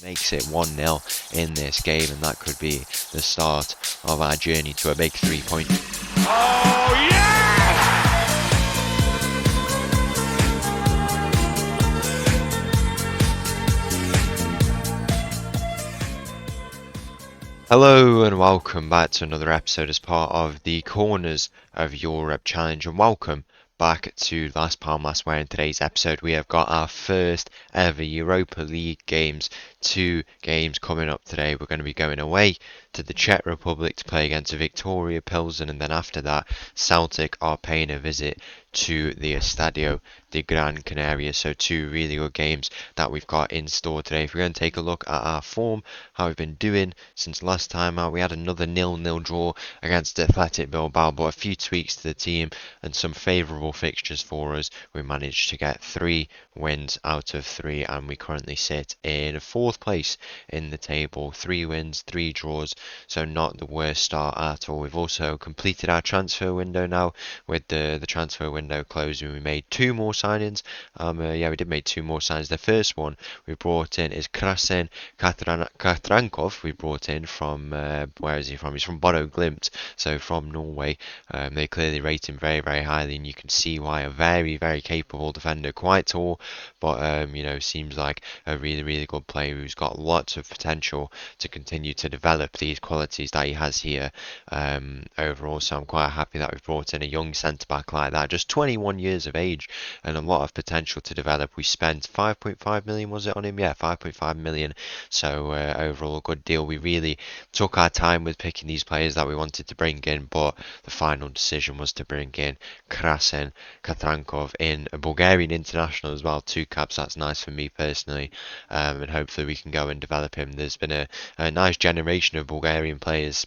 makes it 1-0 in this game, and that could be the start of our journey to a big 3-point. Oh, yes! Hello and welcome back to another episode as part of the Corners of Europe Challenge, and welcome back to Las Palmas, where in today's episode we have got our first ever Europa League games. 2 games coming up today. We're going to be going away to the Czech Republic to play against Viktoria, Plzen, and then after that Celtic are paying a visit to the Estadio de Gran Canaria. So 2 really good games that we've got in store today. If we're going to take a look at our form, how we've been doing since last time out, we had another 0-0 draw against Athletic Bilbao, but a few tweaks to the team and some favourable fixtures for us. We managed to get 3 wins out of 3, and we currently sit in 4th place in the table. 3 wins, 3 draws, so not the worst start at all. We've also completed our transfer window now. With the transfer window closing, we made 2 more signings. We did make 2 more signings. The first one we brought in is Plzen Katrankov. We brought in from where is he from? He's from Bodo Glimt, so from Norway. They clearly rate him very, very highly, and you can see why. A very, very capable defender, quite tall, but seems like a really, really good player who's got lots of potential to continue to develop these qualities that he has here overall. So I'm quite happy that we've brought in a young centre back like that, just 21 years of age and a lot of potential to develop. We spent 5.5 million, was it, on him? Yeah, 5.5 million. So overall a good deal. We really took our time with picking these players that we wanted to bring in, but the final decision was to bring in Plzen Katrankov in, a Bulgarian international as well, 2 caps. That's nice for me personally, and hopefully we can go and develop him. There's been a nice generation of Bulgarian players,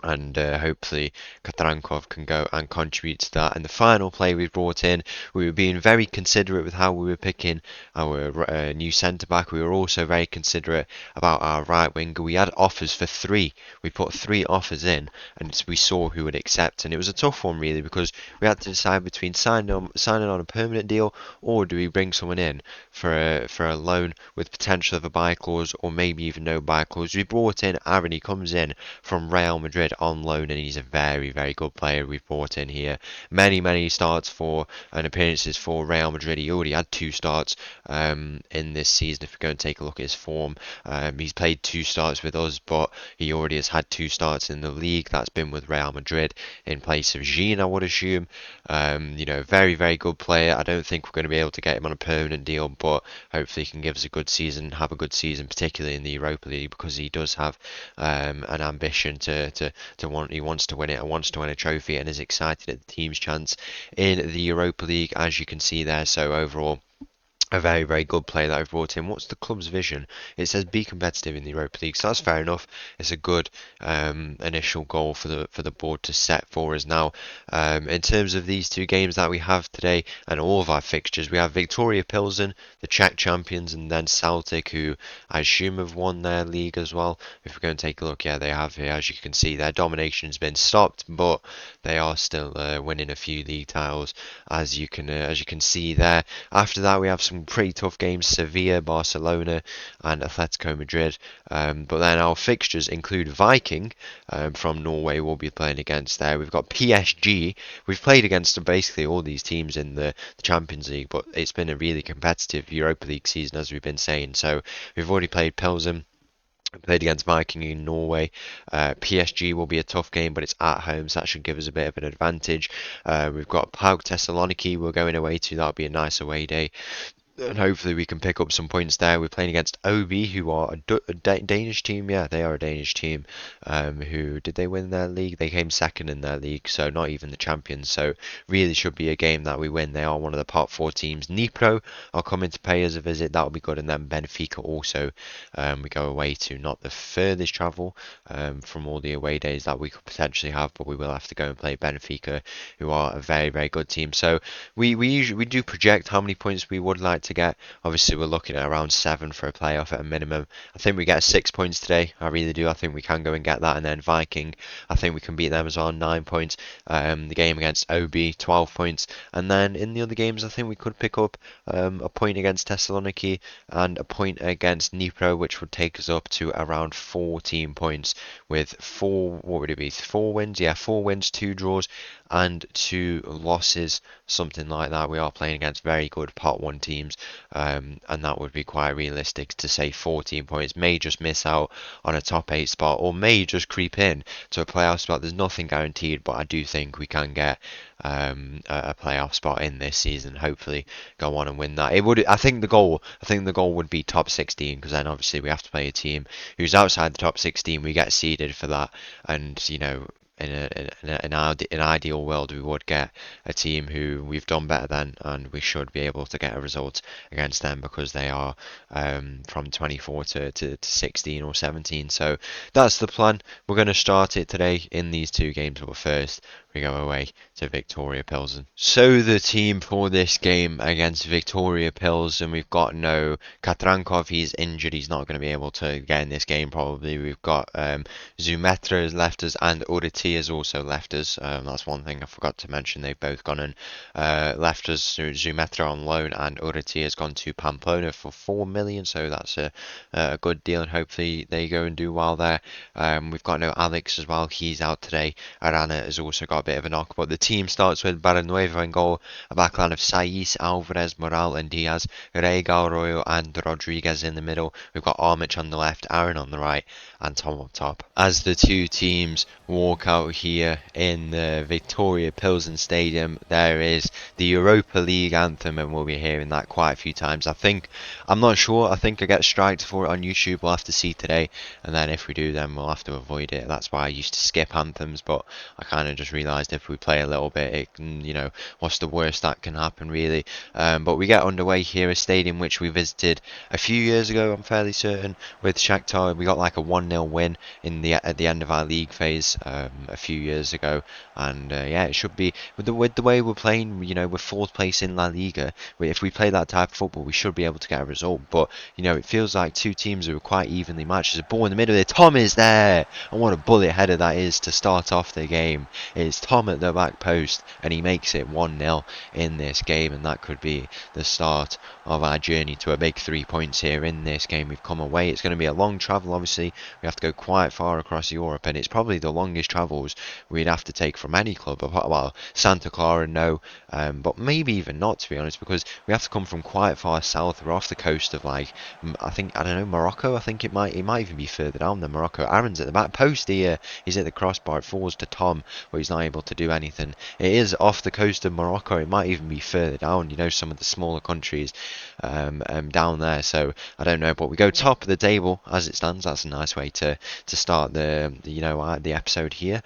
and hopefully Katrankov can go and contribute to that. And the final player we brought in, we were being very considerate with how we were picking our new centre-back. We were also very considerate about our right winger. We had offers for 3. We put 3 offers in, and we saw who would accept. And it was a tough one, really, because we had to decide between signing on a permanent deal, or do we bring someone in for a loan with potential of a buy clause, or maybe even no buy clause. We brought in Aaron. He comes in from Real Madrid on loan, and he's a very, very good player we've brought in here. Many starts for and appearances for Real Madrid. He already had 2 starts in this season. If we go and take a look at his form, he's played 2 starts with us, but he already has had 2 starts in the league. That's been with Real Madrid in place of Jean, I would assume. Very, very good player. I don't think we're going to be able to get him on a permanent deal, but hopefully he can give us a good season, have a good season, particularly in the Europa League, because he does have an ambition he wants to win it and wants to win a trophy, and is excited at the team's chance in the Europa League, as you can see there. So overall, a very, very good player that I've brought in. What's the club's vision? It says be competitive in the Europa League, so that's fair enough. It's a good initial goal for the board to set for us now. In terms of these 2 games that we have today and all of our fixtures, we have Viktoria Plzen, the Czech champions, and then Celtic, who I assume have won their league as well. If we're going to take a look, yeah, they have here. As you can see, their domination's been stopped, but they are still winning a few league titles, as you can see there. After that, we have some pretty tough games: Sevilla, Barcelona, and Atletico Madrid. But then our fixtures include Viking from Norway. We'll be playing against there. We've got PSG. We've played against basically all these teams in the Champions League, but it's been a really competitive Europa League season, as we've been saying. So we've already played Plzen. Played against Viking in Norway. PSG will be a tough game, but it's at home, so that should give us a bit of an advantage. We've got PAOK Thessaloniki we're going away to. That'll be a nice away day, and hopefully we can pick up some points there. We're playing against Obi, who are a Danish team. Yeah, they are a Danish team. Who did they win their league? They came second in their league, so not even the champions. So really should be a game that we win. They are one of the top 4 teams. Dnipro are coming to pay us a visit. That'll be good. And then Benfica also. We go away to, not the furthest travel from all the away days that we could potentially have, but we will have to go and play Benfica, who are a very, very good team. So we do project how many points we would like like to get. Obviously, we're looking at around 7 for a playoff at a minimum. I think we get 6 points today. I really do. I think we can go and get that. And then Viking, I think we can beat them as well, 9 points. The game against OB, 12 points. And then in the other games, I think we could pick up a point against Thessaloniki and a point against Dnipro, which would take us up to around 14 points with what would it be? 4 wins? Yeah, 4 wins, 2 draws, and 2 losses, something like that. We are playing against very good Pot 1 teams, and that would be quite realistic to say 14 points. May just miss out on a top 8 spot, or may just creep in to a playoff spot. There's nothing guaranteed, but I do think we can get a playoff spot in this season. Hopefully, go on and win that. It would. I think the goal would be top 16, because then obviously we have to play a team who's outside the top 16. We get seeded for that, and in an ideal world, we would get a team who we've done better than, and we should be able to get a result against them because they are from 24 to 16 or 17. So that's the plan. We're going to start it today in these 2 games, but first we go away to Viktoria Plzen. So the team for this game against Viktoria Plzen, we've got no Katrankov, he's injured, he's not going to be able to get in this game probably. We've got Zumetra has left us, and Uriti has also left us. That's one thing I forgot to mention, they've both gone and left us. Zumetra on loan, and Uriti has gone to Pamplona for 4 million, so that's a good deal, and hopefully they go and do well there. We've got no Alex as well, he's out today. Arana has also got a bit of a knock, but the team starts with Barrenueva in goal, a backline of Saiz, Alvarez, Moral and Diaz, Rega, Arroyo and Rodriguez in the middle. We've got Armich on the left, Aaron on the right, and Tom up top. As the 2 teams walk out here in the Viktoria Plzen Stadium, there is the Europa League anthem, and we'll be hearing that quite a few times. I'm not sure, I think I get striked for it on YouTube, we'll have to see today, and then if we do, then we'll have to avoid it. That's why I used to skip anthems, but I kind of just realised if we play a little bit, it can, what's the worst that can happen really. But we get underway here, a stadium which we visited a few years ago, I'm fairly certain, with Shakhtar. We got like a 1-0 win at the end of our league phase a few years ago, and yeah, it should be with the way we're playing. We're 4th place in La Liga. If we play that type of football, we should be able to get a result. But it feels like 2 teams who are quite evenly matched. There's a ball in the middle there. Tom is there, and what a bullet header that is to start off the game. It's Tom at the back post, and he makes it 1-0 in this game, and that could be the start of our journey to a big 3 points here in this game. We've come away. It's going to be a long travel, obviously. We have to go quite far across Europe, and it's probably the longest travels we'd have to take from any club. Well, Santa Clara, no, but maybe even not, to be honest, because we have to come from quite far south. We're off the coast of I don't know, Morocco. I think it might even be further down than Morocco. Aaron's at the back post here. He's at the crossbar. It falls to Tom, but he's not able to do anything. It is off the coast of Morocco. It might even be further down, some of the smaller countries down there. So I don't know, but we go top of the table as it stands. That's a nice way to start the episode here.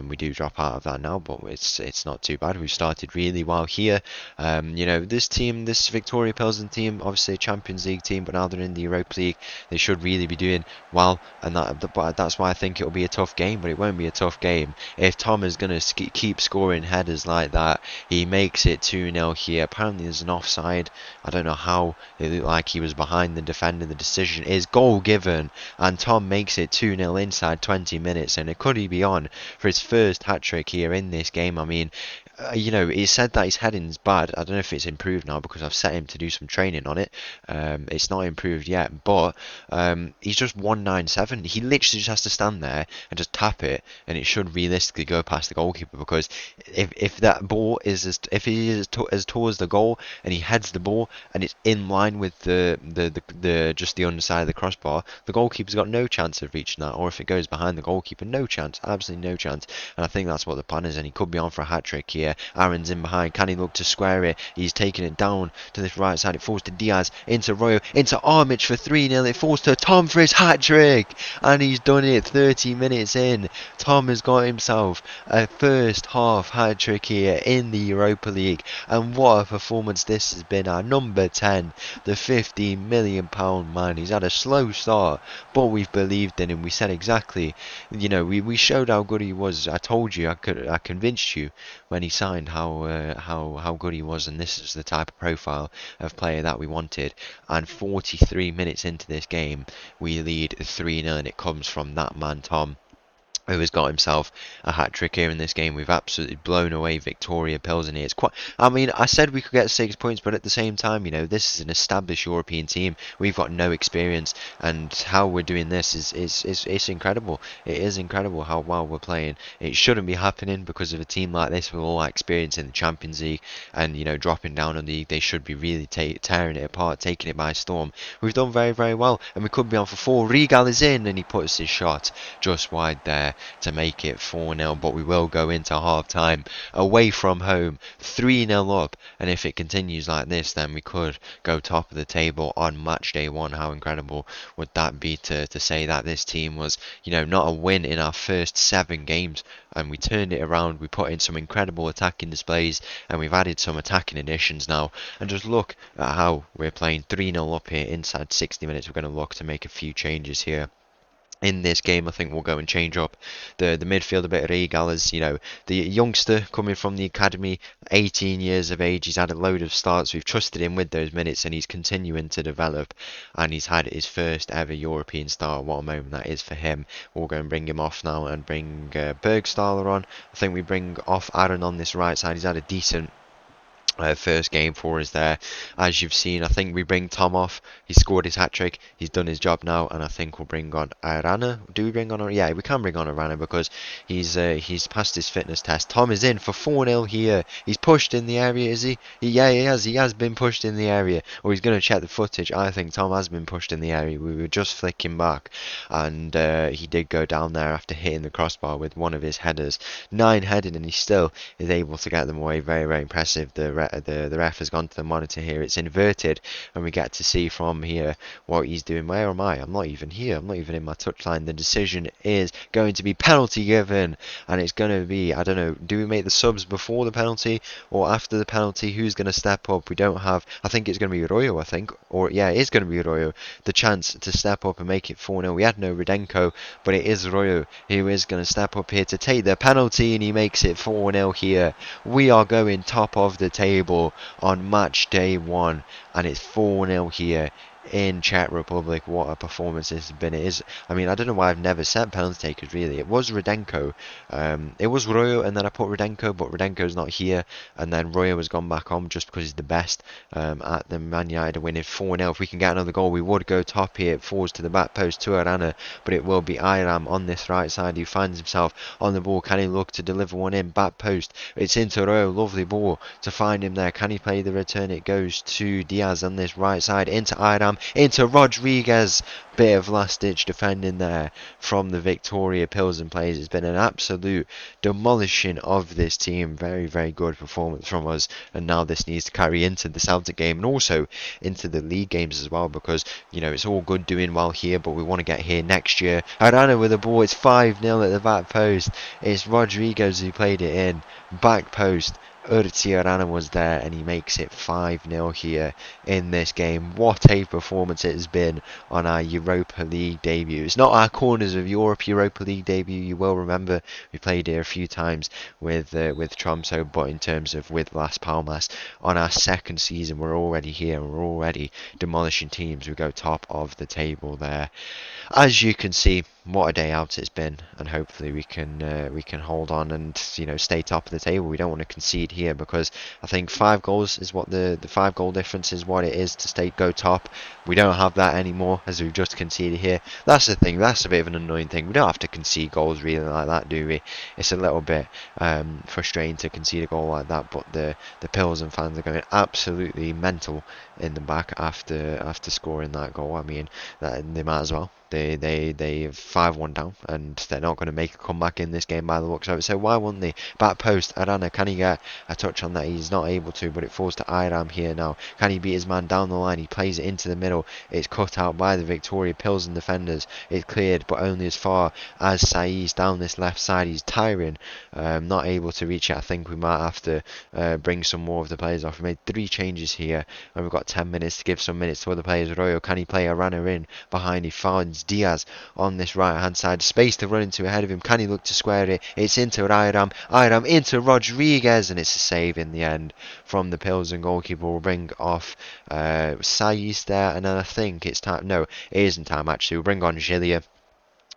We do drop out of that now, but it's not too bad. We've started really well here. This Viktoria Plzen team, obviously a Champions League team, but now they're in the Europa League. They should really be doing well, and that's why I think it'll be a tough game. But it won't be a tough game if Tom is going to keep scoring headers like that. He makes it 2-0 here. Apparently there's an offside. I don't know how. It looked like he was behind the defender. The decision is goal given, and Tom makes it 2-0 inside 20 minutes, and it could he be on for his first hat-trick here in this game. I mean, he said that his heading's bad. I don't know if it's improved now because I've set him to do some training on it. It's not improved yet, but he's just 197. He literally just has to stand there and just tap it, and it should realistically go past the goalkeeper. Because if that ball is if he is as towards the goal and he heads the ball and it's in line with the just the underside of the crossbar, the goalkeeper's got no chance of reaching that. Or if it goes behind the goalkeeper, no chance, absolutely no chance. And I think that's what the plan is, and he could be on for a hat-trick here. Aaron's in behind. Can he look to square it? He's taking it down to this right side. It falls to Diaz, into Royo, into Armich for 3-0. It falls to Tom for his hat-trick, and he's done it 30 minutes in. Tom has got himself a first half hat-trick here in the Europa League, and what a performance this has been. Our number 10, the £15 million man. He's had a slow start, but we've believed in him. We said exactly, we showed how good he was. I told you, I convinced you when he signed how good he was, and this is the type of profile of player that we wanted. And 43 minutes into this game, we lead 3-0, and it comes from that man Tom, who has got himself a hat trick here in this game. We've absolutely blown away Viktoria Plzen here. It's quite. I mean, I said we could get 6 points, but at the same time, this is an established European team. We've got no experience, and how we're doing this is it's incredible. It is incredible how well we're playing. It shouldn't be happening because of a team like this with all that experience in the Champions League and dropping down on the league. They should be really tearing it apart, taking it by storm. We've done very, very well, and we could be on for 4. Regal is in, and he puts his shot just wide there to make it 4-0, but we will go into half-time away from home 3-0 up, and if it continues like this, then we could go top of the table on match day 1. How incredible would that be to say that this team was, not a win in our first 7 games, and we turned it around. We put in some incredible attacking displays, and we've added some attacking additions now, and just look at how we're playing 3-0 up here. Inside 60 minutes, we're going to look to make a few changes here in this game. I think we'll go and change up the midfield a bit. Regal is, the youngster coming from the academy, 18 years of age. He's had a load of starts. We've trusted him with those minutes, and he's continuing to develop. And he's had his first ever European start. What a moment that is for him. We'll go and bring him off now and bring Bergstaller on. I think we bring off Aaron on this right side. He's had a decent first game for us there. As you've seen, I think we bring Tom off. He scored his hat-trick. He's done his job now, and I think we'll bring on Arana. Do we bring on? Yeah, we can bring on Arana because he's passed his fitness test. Tom is in for 4-0 here. He's pushed in the area, is he? Yeah, he has. He has been pushed in the area. Or he's going to check the footage. I think Tom has been pushed in the area. We were just flicking back, and he did go down there after hitting the crossbar with one of his headers. 9 headed, and he still is able to get them away. Very, very impressive. The ref has gone to the monitor here. It's inverted, and we get to see from here what he's doing. Where am I? I'm not even here. I'm not even in my touchline. The decision is going to be penalty given, and it's going to be, I don't know, do we make the subs before the penalty or after the penalty? Who's going to step up? We don't have, I think it's going to be Royo, I think, or yeah, it is going to be Royo, the chance to step up and make it 4-0. We had no Rudenko, but it is Royo who is going to step up here to take the penalty, and he makes it 4-0 here. We are going top of the table on match day 1, and it's 4-0 here in Czech Republic. What a performance this has been. It is, I mean, I don't know why I've never set penalty takers, really. It was Rudenko, it was Royo, and then I put Rudenko, but Rudenko's not here, and then Royo has gone back on just because he's the best at the Man United winning 4-0. If we can get another goal, we would go top here. It falls to the back post to Arana, but it will be Iram on this right side who finds himself on the ball. Can he look to deliver one in? Back post, it's into Royo. Lovely ball to find him there. Can he play the return? It goes to Diaz on this right side, into Iram, into Rodriguez. Bit of last-ditch defending there from the Viktoria Plzen players. It's been an absolute demolishing of this team. Very, very good performance from us, and now this needs to carry into the Celtic game and also into the league games as well, because it's all good doing well here, but we want to get here next year. Arana with the ball. It's 5-0 at the back post. It's Rodriguez who played it in. Back post. Arana was there, and he makes it 5-0 here in this game. What a performance it has been on our Europa League debut. It's not our Corners of Europe Europa League debut. You will remember we played here a few times with Tromsø, but in terms of with Las Palmas, on our second season, we're already here and we're already demolishing teams. We go top of the table there. As you can see, what a day out it's been, and hopefully we can hold on and stay top of the table. We don't want to concede here, because I think 5 goals is what the 5 goal difference is what it is to go top. We don't have that anymore, as we've just conceded here. That's the thing. That's a bit of an annoying thing. We don't have to concede goals really like that, do we? It's a little bit frustrating to concede a goal like that, but the Pilsen fans are going absolutely mental in the back after scoring that goal. I mean, they might as well. They're 5-1 down, and they're not going to make a comeback in this game by the looks of it. So why wouldn't they? Back post, Arana, can he get a touch on that? He's not able to, but it falls to Iram here now. Can he beat his man down the line? He plays it into the middle. It's cut out by the Viktoria Plzen defenders. It's cleared, but only as far as Saiz down this left side. He's tiring, not able to reach it. I think we might have to bring some more of the players off. We made 3 changes here, and we've got 10 minutes to give some minutes to other players. Royo, can he play Arana in behind? He finds It's Diaz on this right hand side, space to run into ahead of him. Can he look to square it? It's into Iram into Rodriguez, and it's a save in the end from the Pilsen goalkeeper. Will bring off Sayis there, and then I think it's time. No, it isn't time actually. We'll bring on Gilia.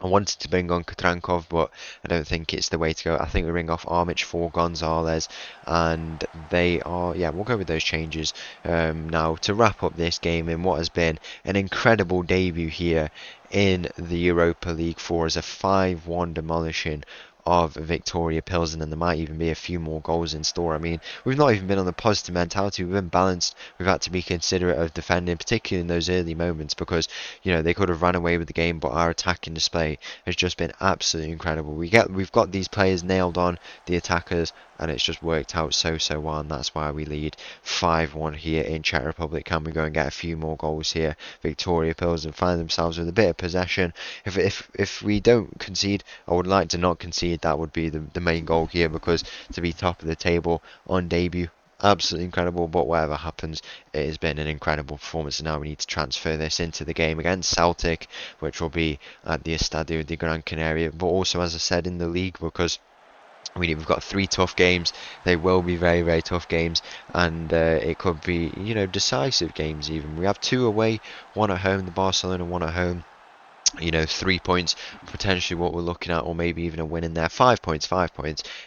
I wanted to bring on Katrankov, but I don't think it's the way to go. I think we bring off Armic for Gonzalez, and they are, yeah, we'll go with those changes now to wrap up this game in what has been an incredible debut here in the Europa League for us, a 5-1 demolishing of Viktoria Plzen, and there might even be a few more goals in store. I mean, we've not even been on the positive mentality. We've been balanced. We've had to be considerate of defending, particularly in those early moments, because they could have run away with the game. But our attacking display has just been absolutely incredible. We've got these players nailed on, the attackers, and it's just worked out so well, and that's why we lead 5-1 here in Czech Republic. Can we go and get a few more goals here? Viktoria Plzen find themselves with a bit of possession. If we don't concede, I would like to not concede. That would be the main goal here, because to be top of the table on debut, absolutely incredible. But whatever happens, it has been an incredible performance, and now we need to transfer this into the game against Celtic, which will be at the Estadio de Gran Canaria, but also, as I said, in the league, because we've got 3 tough games. They will be very tough games, and it could be decisive games even. We have 2 away, 1 at home, the Barcelona 1 at home. 3 points, potentially what we're looking at, or maybe even a win in there. 5 points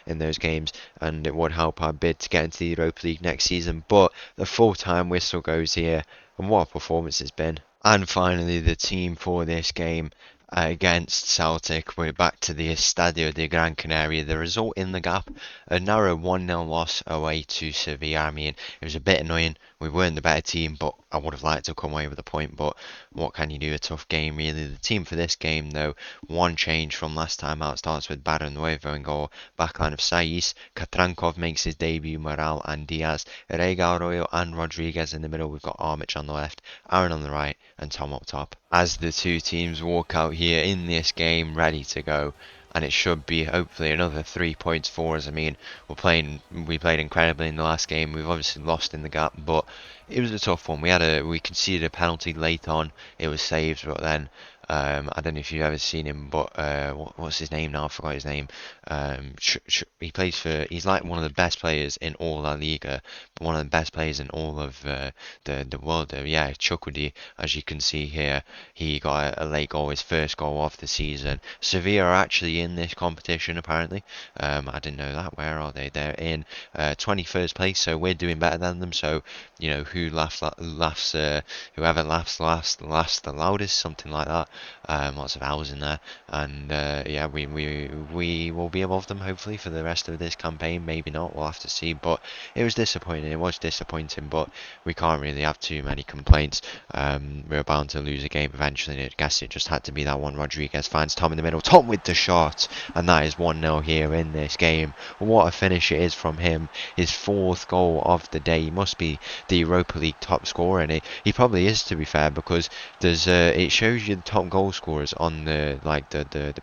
in those games, and it would help our bid to get into the Europa League next season. But the full-time whistle goes here, and what a performance it's been. And finally, the team for this game against Celtic. We're back to the Estadio de Gran Canaria. The result in the gap, a narrow 1-0 loss away to Sevilla. I mean, it was a bit annoying. We weren't the better team, but I would have liked to come away with a point. But what can you do? A tough game, really. The team for this game, though, one change from last time out. Starts with Barrio Nuevo in goal. Backline of Sayis. Katrankov makes his debut. Moral and Diaz. Rega Arroyo and Rodriguez in the middle. We've got Armic on the left, Aaron on the right, and Tom up top. As the 2 teams walk out here in this game ready to go, and it should be hopefully another 3 points for us. I mean, we played incredibly in the last game. We've obviously lost in the gap, but it was a tough one. We conceded a penalty late on. It was saved, but then I don't know if you've ever seen him, but what's his name now? I forgot his name. He's like one of the best players in all La Liga, but one of the best players in all of the world. Yeah, Chukwudi, as you can see here, he got a late goal, his first goal of the season. Sevilla are actually in this competition, apparently. I didn't know that. Where are they? They're in 21st place, so we're doing better than them. So, whoever laughs last the loudest, something like that. Lots of hours in there, and yeah, we will be above them hopefully for the rest of this campaign. Maybe not, we'll have to see. But it was disappointing, but we can't really have too many complaints. We're bound to lose a game eventually, and I guess it just had to be that one. Rodriguez finds Tom in the middle, Tom with the shot, and that is 1-0 here in this game. What a finish it is from him, his 4th goal of the day. He must be the Europa League top scorer, and he probably is, to be fair, because there's it shows you the top goal scorers on the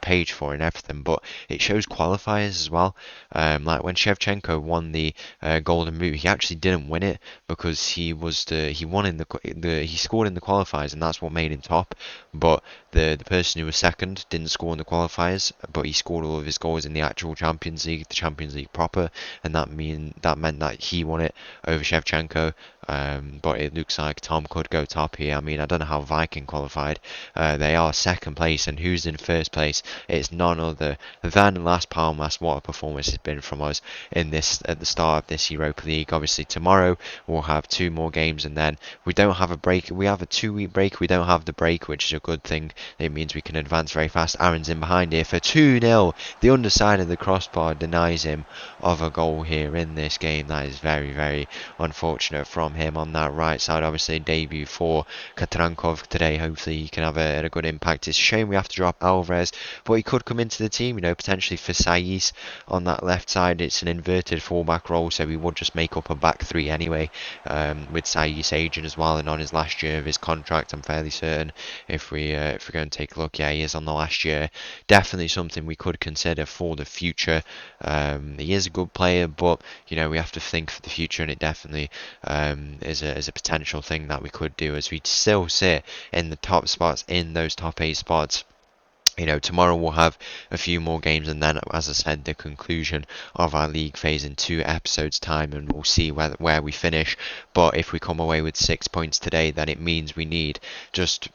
page for and everything, but it shows qualifiers as well. Like when Shevchenko won the Golden Boot, he actually didn't win it because he scored in the qualifiers, and that's what made him top. But the person who was second didn't score in the qualifiers, but he scored all of his goals in the actual Champions League, the Champions League proper, and that meant that he won it over Shevchenko. But it looks like Tom could go top here. I mean, I don't know how Viking qualified. They are second place, and who's in first place? It's none other than Las Palmas. What a performance it's been from us in this at the start of this Europa League. Obviously, tomorrow we'll have 2 more games, and then we don't have a break. We have a 2-week break. We don't have the break, which is a good thing. It means we can advance very fast. Aaron's in behind here for 2-0. The underside of the crossbar denies him of a goal here in this game. That is very unfortunate from him on that right side. Obviously, debut for Katrankov today. Hopefully, he can have a good impact. It's a shame we have to drop Alvarez, but he could come into the team, potentially for Sayis on that left side. It's an inverted fullback role, so we would just make up a back 3 anyway, with Sayis aging as well and on his last year of his contract. I'm fairly certain if we get go and take a look, yeah, he is on the last year. Definitely something we could consider for the future. He is a good player, but we have to think for the future, and it definitely is a potential thing that we could do, as we still sit in the top spots, in those top 8 spots. Tomorrow we'll have a few more games, and then, as I said, the conclusion of our league phase in 2 episodes time, and we'll see where we finish. But if we come away with 6 points today, then it means we need just,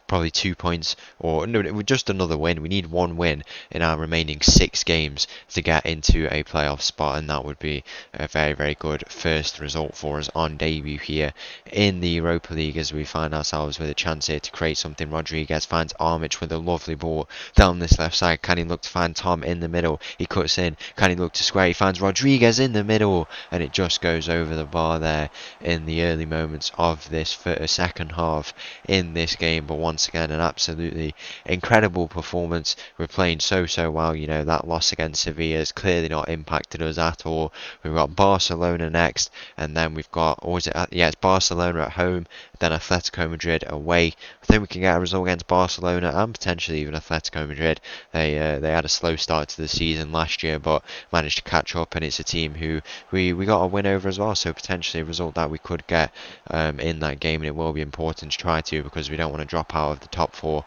probably 2 points, or no, just another win. We need 1 win in our remaining 6 games to get into a playoff spot, and that would be a very, very good first result for us on debut here in the Europa League, as we find ourselves with a chance here to create something. Rodriguez finds Armic with a lovely ball down this left side. Can he look to find Tom in the middle? He cuts in. Can he look to square? He finds Rodriguez in the middle, and it just goes over the bar there in the early moments of this second half in this game. But once again, an absolutely incredible performance. We're playing so well. That loss against Sevilla has clearly not impacted us at all. We've got Barcelona next, and then we've got, or is it? Yeah, it's Barcelona at home, then Atletico Madrid away. I think we can get a result against Barcelona and potentially even Atletico Madrid. They had a slow start to the season last year, but managed to catch up, and it's a team who we got a win over as well. So potentially a result that we could get in that game, and it will be important to try to, because we don't want to drop out of the top 4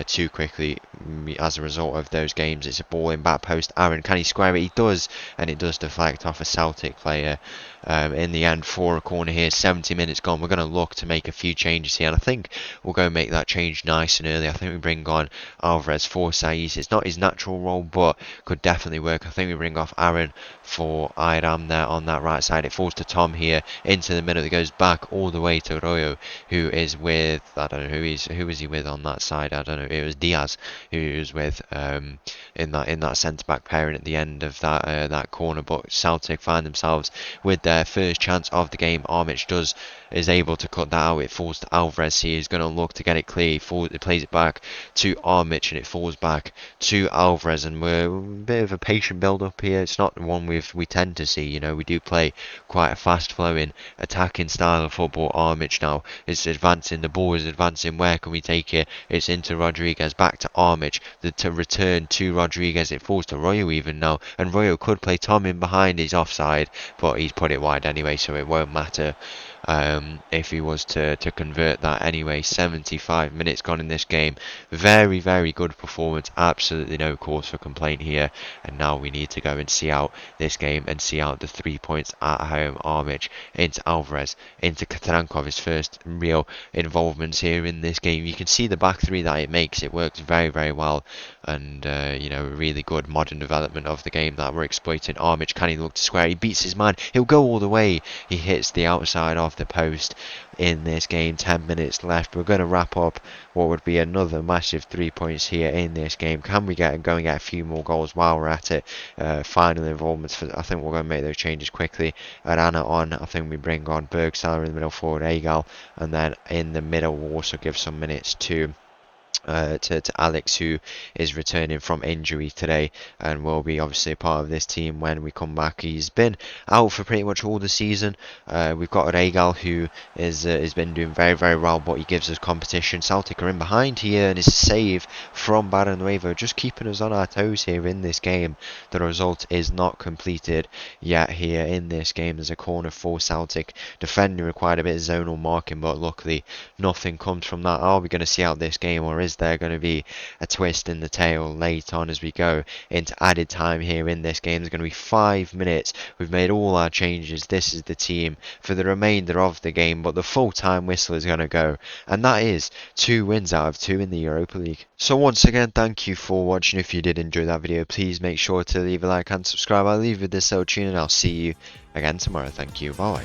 too quickly as a result of those games. It's a ball in back post. Aaron, can he square it? He does, and it does deflect off a Celtic player. In the end, for a corner here. 70 minutes gone. We're going to look to make a few changes here, and I think we'll go make that change nice and early. I think we bring on Alvarez for Saiz. It's not his natural role, but could definitely work. I think we bring off Aaron for Iram there on that right side. It falls to Tom here into the middle. It goes back all the way to Royo, who is with, I don't know who is he with on that side. I don't know. It was Diaz who was with in that centre back pairing at the end of that corner. But Celtic find themselves with their first chance of the game. Armic is able to cut that out. It falls to Alvarez here. He's going to look to get it clear. He plays it back to Armic, and it falls back to Alvarez, and we're a bit of a patient build up here. It's not one we tend to see. We do play quite a fast flowing attacking style of football. Armic now is advancing. The ball is advancing. Where can we take it? It's into Rodriguez, back to Armic, to return to Rodriguez. It falls to Royo even now, and Royo could play Tom in behind. He's offside, but he's put it wide anyway, so it won't matter if he was to convert that anyway. 75 minutes gone in this game. Very, very good performance. Absolutely no cause for complaint here, and now we need to go and see out this game and see out the 3 points at home. Armic into Alvarez, into Katrankov, his first real involvements here in this game. You can see the back 3 that it makes. It works very, very well, and a really good modern development of the game that we're exploiting. Armic, can he look to square? He beats his man. He'll go all the way. He hits the outside of the post in this game. 10 minutes left. We're going to wrap up what would be another massive 3 points here in this game. Can we go and get a few more goals while we're at it? Final involvements. I think we're going to make those changes quickly. Arana on. I think we bring on Bergstaller in the middle forward, Egal, and then in the middle we'll also give some minutes to Alex, who is returning from injury today and will be obviously a part of this team when we come back. He's been out for pretty much all the season. We've got Regal, who has been doing very, very well, but he gives us competition. Celtic are in behind here, and it's a save from Barrenuevo, just keeping us on our toes here in this game. The result is not completed yet here in this game. There's a corner for Celtic. Defending required a bit of zonal marking, but luckily nothing comes from that. Are we going to see out this game, or is there going to be a twist in the tail late on as we go into added time here in this game? There's going to be 5 minutes. We've made all our changes. This is the team for the remainder of the game, but the full-time whistle is going to go, and that is 2 wins out of 2 in the Europa League. So once again, thank you for watching. If you did enjoy that video, please make sure to leave a like and subscribe. I'll leave you with this little tune, and I'll see you again tomorrow. Thank you. Bye.